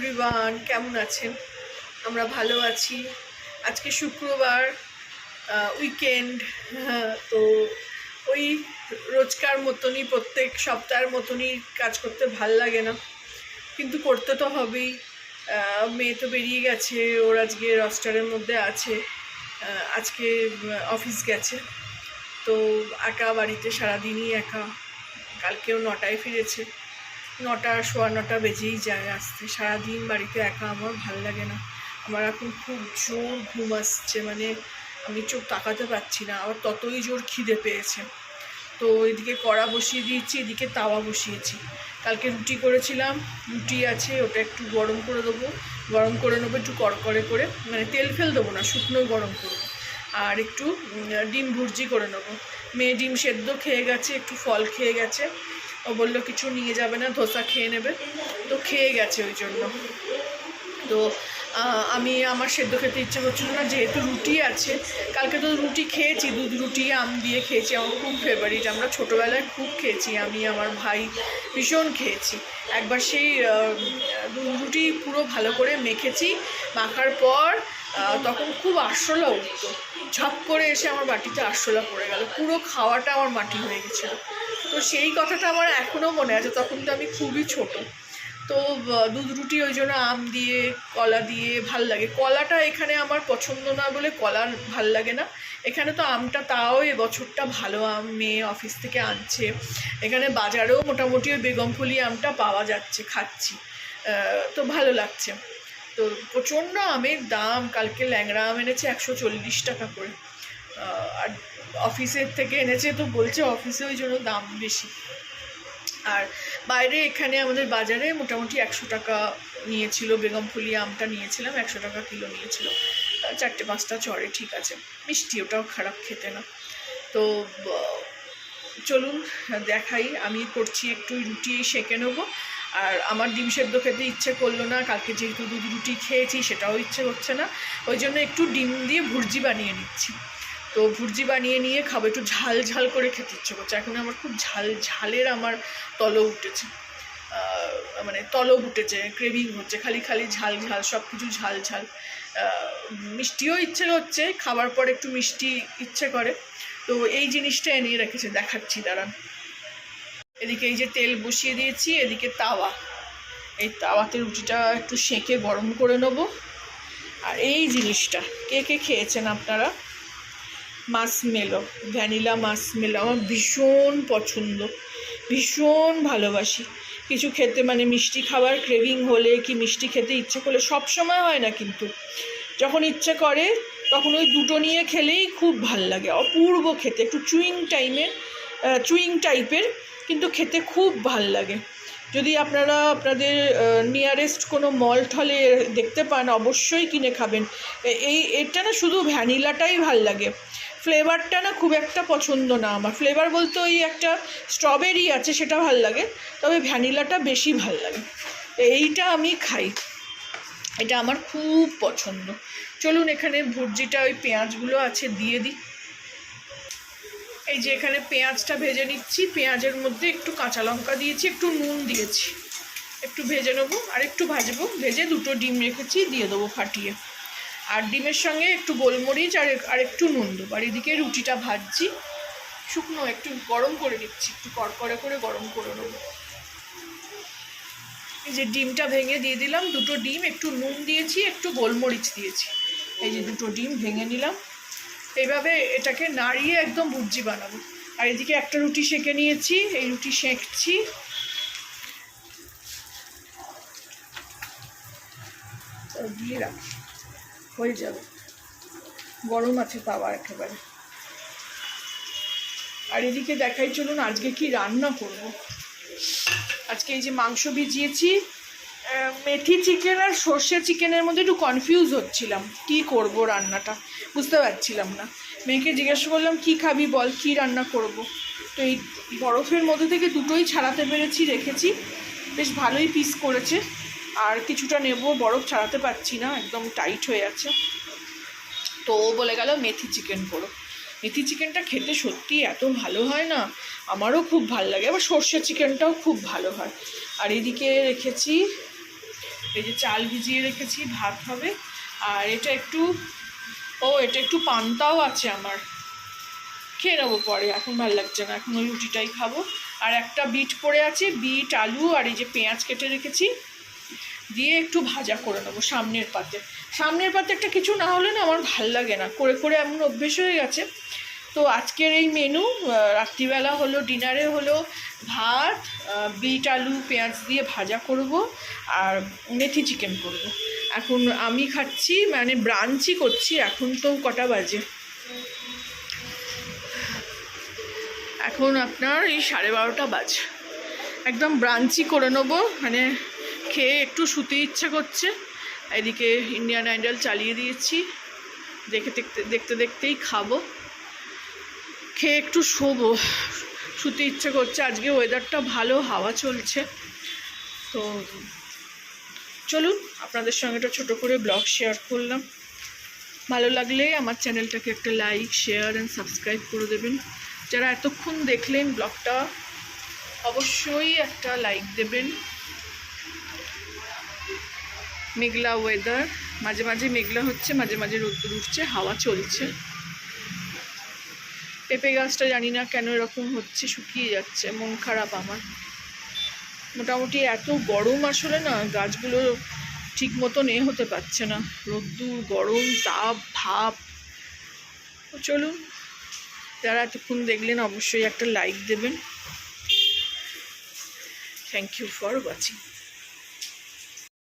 Everyone, কেমন আছেন? আমরা ভালো আছি। আজকে শুক্রবার, উইকেন্ড। তো ওই রোজকার মতনই, প্রত্যেক সপ্তাহের মতনই কাজ করতে ভাল লাগে না, কিন্তু করতে তো হবেই। মেয়ে তো বেরিয়ে গেছে, ওর আজকে রস্টারের মধ্যে আছে। আজকে অফিস গেছে, তো একা বাড়িতে সারাদিনই একা। কালকেও 9টায় ফিরেছে, 9টা সোয়া 9টা বেজেই যায় আসতে। সারাদিন বাড়িতে একা আমার ভাল লাগে না। আমার এখন খুব জোর ঘুম আসছে, মানে আমি চোখ তাকাতে পারছি না, আবার ততই জোর খিদে পেয়েছে। তো এদিকে কড়া বসিয়ে দিয়েছি, এদিকে তাওয়া বসিয়েছি। কালকে রুটি করেছিলাম, রুটি আছে, ওটা একটু গরম করে দেবো। গরম করে নেবো একটু কড়কড়ে করে, মানে তেল ফেল দেবো না, শুকনো গরম করবো। আর একটু ডিম ভুর্জি করে নেবো। মেয়ে ডিম সেদ্ধ খেয়ে গেছে, একটু ফল খেয়ে গেছে। ও বললো কিছু নিয়ে যাবে না, ধোসা খেয়ে নেবে, তো খেয়ে গেছে ওই জন্য। তো আমি আমার সেদ্ধ খেতে ইচ্ছা করছিল না, যেহেতু রুটি আছে। কালকে তো রুটি খেয়েছি, দুধ রুটি আম দিয়ে খেয়েছি, আমার খুব ফেভারিট। আমরা ছোটোবেলায় খুব খেয়েছি, আমি আমার ভাই ভীষণ খেয়েছি। একবার সেই দুধ রুটি পুরো ভালো করে মেখেছি, মাখার পর তখন খুব আরশোলা উঠতো। ঝপ করে এসে আমার বাটিতে আরশোলা পড়ে গেল, পুরো খাওয়াটা আমার মাটি হয়ে গেছিলো। তো সেই কথাটা আমার এখনও মনে আছে, তখন তো আমি খুবই ছোট। তো দুধ রুটি ওই জন্য আম দিয়ে কলা দিয়ে ভাল লাগে। কলাটা এখানে আমার পছন্দ না বলে কলা ভাল লাগে না। এখানে তো আমটা তাও এবছরটা ভালো আম মেয়ে অফিস থেকে আনছে। এখানে বাজারেও মোটামুটি ওই বেগমফুলি আমটা পাওয়া যাচ্ছে, খাচ্ছি, তো ভালো লাগছে। তো প্রচণ্ড আমের দাম। কালকে ল্যাংড়া আম এনেছে 140 টাকা করে, আর অফিসের থেকে এনেছে, তো বলছে অফিসে ওই জন্য দাম বেশি। আর বাইরে এখানে আমাদের বাজারে মোটামুটি 100 টাকা নিয়েছিল। বেগমফুলি আমটা নিয়েছিলাম, 100 টাকা কিলো নিয়েছিল। 4-5টা চড়ে, ঠিক আছে, মিষ্টি, ওটাও খারাপ খেতে না। তো চলুন দেখাই, আমি করছি একটু রুটি সেঁকে নেবো। আর আমার ডিম সেদ্ধ খেতে ইচ্ছে করলো না, কালকে যেহেতু দুধ রুটি খেয়েছি সেটাও ইচ্ছে করছে না, ওই জন্য একটু ডিম দিয়ে ভুর্জি বানিয়ে নিচ্ছি। তো ভুর্জি বানিয়ে নিয়ে খাবো, একটু ঝাল ঝাল করে খেতে ইচ্ছে করছে। এখন আমার খুব ঝালের আমার তলব উঠেছে, মানে তলব উঠেছে, ক্রেভিং হচ্ছে, খালি খালি ঝাল ঝাল, সব কিছু ঝাল ঝাল। মিষ্টিও ইচ্ছে হচ্ছে, খাবার পর একটু মিষ্টি ইচ্ছে করে। তো এই জিনিসটা এনে রেখেছে, দেখাচ্ছি দাঁড়ান। এদিকে এই যে তেল বসিয়ে দিয়েছি, এদিকে তাওয়া, এই তাওয়াতে রুটিটা একটু সেঁকে গরম করে নেবো। আর এই জিনিসটা কে কে খেয়েছেন আপনারা? মাশমেলো, ভ্যানিলা মাশমেলো আমার ভীষণ পছন্দ, ভীষণ ভালোবাসি। কিছু খেতে, মানে মিষ্টি খাবার ক্রেভিং হলে কি মিষ্টি খেতে ইচ্ছে করলে, সব সময় হয় না কিন্তু, যখন ইচ্ছে করে তখন ওই দুটো নিয়ে খেলেই খুব ভাল লাগে, অপূর্ব খেতে, একটু চুইং টাইপের, কিন্তু খেতে খুব ভাল লাগে। যদি আপনারা আপনাদের নিয়ারেস্ট কোনো মল টলে দেখতে পান, অবশ্যই কিনে খাবেন। এটা না শুধু ভ্যানিলাটাই ভাল লাগে, ফ্লেভারটা না খুব একটা পছন্দ না আমার। ফ্লেভার বলতে ওই একটা স্ট্রবেরি আছে, সেটা ভাল লাগে, তবে ভ্যানিলাটা বেশি ভাল লাগে। এইটা আমি খাই, এটা আমার খুব পছন্দ। চলুন এখানে ভুর্জিটা, ওই পেঁয়াজগুলো আছে দিয়ে দিই। এই যে এখানে পেঁয়াজটা ভেজে নিচ্ছি, পেঁয়াজের মধ্যে একটু কাঁচা লঙ্কা দিয়েছি, একটু নুন দিয়েছি, একটু ভেজে নেবো, আর একটু ভাজবো। ভেজে দুটো ডিম রেখেছি, দিয়ে দেবো ফাটিয়ে। আর ডিমের সঙ্গে একটু গোলমরিচ আর একটু নুন দেবো। আর এদিকে রুটিটা ভাজছি, শুকনো একটু গরম করে নিচ্ছি, একটু কড়কড়ে করে গরম করে নেবো। এই যে ডিমটা ভেঙে দিয়ে দিলাম, দুটো ডিম, একটু নুন দিয়েছি, একটু গোলমরিচ দিয়েছি। এই যে দুটো ডিম ভেঙে নিলাম। এইভাবে এটাকে নাড়িয়ে একদম ভুর্জি বানাবো। আর এদিকে একটা রুটি সেঁকে নিয়েছি, এই রুটি সেঁকছি। দিয়ে রাখি, হয়ে যাবে, গরম আছে তাওয়া একেবারে। আর এদিকে দেখাই, চলুন আজকে কি রান্না করব। আজকে এই যে মাংস ভিজিয়েছি, মেথি চিকেন আর সর্ষে চিকেনের মধ্যে একটু কনফিউজ হচ্ছিলাম, কি করব রান্নাটা বুঝতে পারছিলাম না। মেয়েকে জিজ্ঞাসা করলাম কি খাবি বল, কি রান্না করব। তো এই বরফের মধ্যে থেকে দুটোই ছাড়াতে পেরেছি, রেখেছি, বেশ ভালোই পিস করেছে। আর কিছুটা নেব, বরফ ছাড়াতে পারছি না, একদম টাইট হয়ে আছে। তো ও বলে গেল মেথি চিকেন করো। মেথি চিকেনটা খেতে সত্যি এত ভালো হয় না, আমারও খুব ভালো লাগে। আবার সর্ষে চিকেনটাও খুব ভালো হয়। আর এদিকে রেখেছি এই যে চাল ভিজিয়ে রেখেছি, ভাত হবে। আর এটা একটু পান্তাও আছে আমার, খেয়ে নেবো পরে, এখন ভালো লাগছে না, এখন ওই রুটিটাই খাবো। আর একটা বিট পড়ে আছে, বিট আলু আর এই যে পেঁয়াজ কেটে রেখেছি দিয়ে একটু ভাজা করে নেবো সামনের পাতে। একটা কিছু না হলে না আমার ভাল লাগে না, করে করে এমন অভ্যেস হয়ে গেছে। তো আজকের এই মেনু, রাত্রিবেলা হলো, ডিনারে হলো ভাত, বিট আলু পেঁয়াজ দিয়ে ভাজা করব আর মেথি চিকেন করব। এখন আমি খাচ্ছি, মানে ব্রাঞ্চই করছি। এখন তো কটা বাজে, এখন আপনার এই 12:30 বাজে। একদম ব্রাঞ্চই করে নেবো, মানে খেয়ে একটু শুতে ইচ্ছা করছে। এদিকে ইন্ডিয়ান আইডল চালিয়ে দিয়েছি, দেখতে দেখতেই খাবো, খেয়ে একটু শোবো, শুতে ইচ্ছা করছে। আজকে ওয়েদারটা ভালো, হাওয়া চলছে। তো চলুন, আপনাদের সঙ্গে একটা ছোটো করে ব্লগ শেয়ার করলাম। ভালো লাগলে আমার চ্যানেলটাকে একটা লাইক, শেয়ার অ্যান্ড সাবস্ক্রাইব করে দেবেন। যারা এতক্ষণ দেখলেন ব্লগটা, অবশ্যই একটা লাইক দেবেন। মেঘলা ওয়েদার, মাঝে মাঝে মেঘলা হচ্ছে, মাঝে মাঝে রোদ্দুর উঠছে, হাওয়া চলছে। পেঁপে গাছটা জানি না কেন এরকম হচ্ছে, শুকিয়ে যাচ্ছে, মন খারাপ আমার। মোটামুটি এত গরম আসলে না, গাছগুলো ঠিক মতন হতে পারছে না, রোদ্দুর, গরম, তাপ, ভাপ। চলুন, যারা এতক্ষণ দেখলেন অবশ্যই একটা লাইক দেবেন। Thank you for watching.